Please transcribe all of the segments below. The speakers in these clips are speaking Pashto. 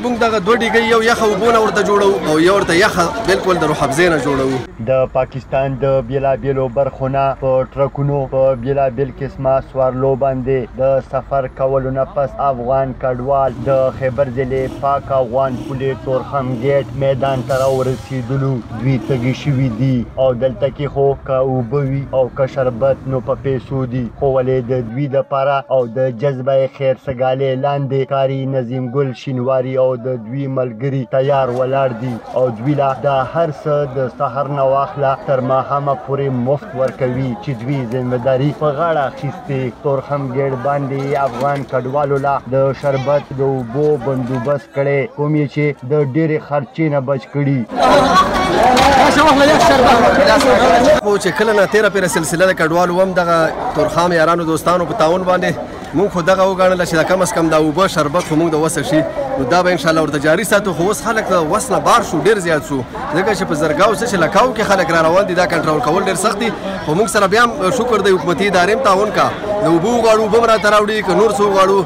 مونږ دغه دوه ډیګۍ یو یخه اوبونه ورته جوړوو او یو ورته یخه بالکل د روح افزې نه جوړوو. د پاکستان د بیلابیلو برخو نه په ټرکونو په بیلابیل قسمه سوارلو باندې د سفر کولو نه پس افغان کډوال د خیبر ضلع پاک افغان پولې تورخم ګیټ میدان ته راورسېدلو. دوی تږي شوي دي او دلته کې خو که اوبه وي او که شربت نو په پیسو دي، خو ولې د دوی دپاره او د جذبه خیر سګالې لاندې کاري نظیم ګل شینواري او د دوی ملګري تیار ولاړ دي او دوی لا د هر څه د سحر نه واخله تر ماښامه پورې مفت ورکوي چې دوی ذمهداري په غاړه اخیستې. تورخم ګیټ باندې افغان کډوالو لا د شربت د اوبو بندوبست کړی، کوم یې چې د ډېرې خرچې نه بچ کړي. خو چې کله نه تېره پیره سلسله د کډوالو هم دغه تورخم یارانو دوستانو په تعاون باندې مونږ خو دغه وګڼله چې د کم از کم د اوبه شربت خو مونږ د وسه شي، نو دا به انشاءالله ورته جاري ساتو. خو اوس خلک د وس نه بار شو، ډېر زیات شو، ځکه چې په زرګاو څه چې لکاو کې خلک را روان دي، دا کنټرول کول ډېر سخت دي. خو مونږ سره بیا هم شکر دی حکومتي ادارې هم تعاون کا، د اوبو وغواړو اوبه هم راته راوړي، که نور څه وغواړو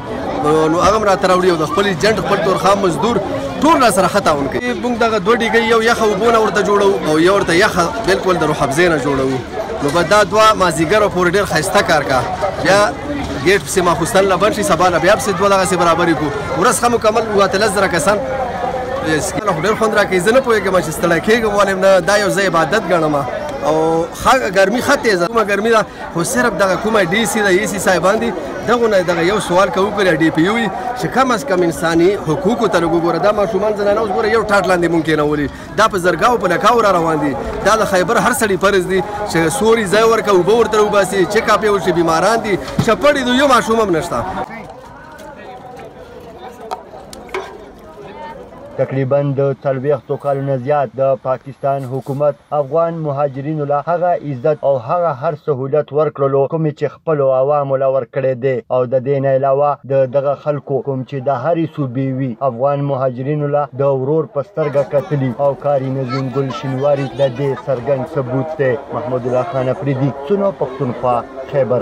نو هغه هم راته راوړي، او د خپل ایجنټ خپل تورخم مزدور ټول را سره ښه تعاون کوي. مونږ دغه دوه ډیګۍ یو یخه اوبونه ورته جوړوو او یو ورته یخه بالکل د روح افزې نه جوړوو. نو به دا دوه مازدیګره پورې ډېر ښایسته کار کا، بیا ګیټ پسې ماخوستن له بند شي، سبا نه بیا پسې دوه دغسې برابرې کړو. ورځ ښه مکمل 18 کسان خو ډېر خوند راکوي. زه نه پوهېږم چې ستړی کېږم ولې نه، دا یو زه عبادت ګڼم او ګرمي ښه تیزه کومه ګرمي ده، خو صرف دغه کومه ډي سي د ای سي صاحبان دي دغو نه دغه یو سوال کوو که ډي پي وي چې کم از کم انساني حقوقو ته لږ وګوره. دا ماشومان زنانه اوس ګوره یو ټاټ لاندې مونږ کېنولي، دا په زرګاو په لکاو را روان دي. دا د خیبر هر سړي فرض دي چې سوري ځای ورکړه، اوبه ورته وباسي، چیک اپ یې وشي، بیماران دي، شپړې دي، یو ماشوم هم نشته. تقریبا د 40 کالو نه زیات د پاکستان حکومت افغان مهاجرینو له هغه عزت او هغه هر سهولت ورکړلو کوم چې خپلو عوامو له ورکړی دی، او د دې نه علاوه د دغه خلکو کوم چې د هرې صوبې وي افغان مهاجرینو له د ورور په سترګه کتلي او کاري نظیم ګل شینواري د دې څرګند ثبوت دی. محمد الله خان افریدي، سنو پښتونخوا، خیبر.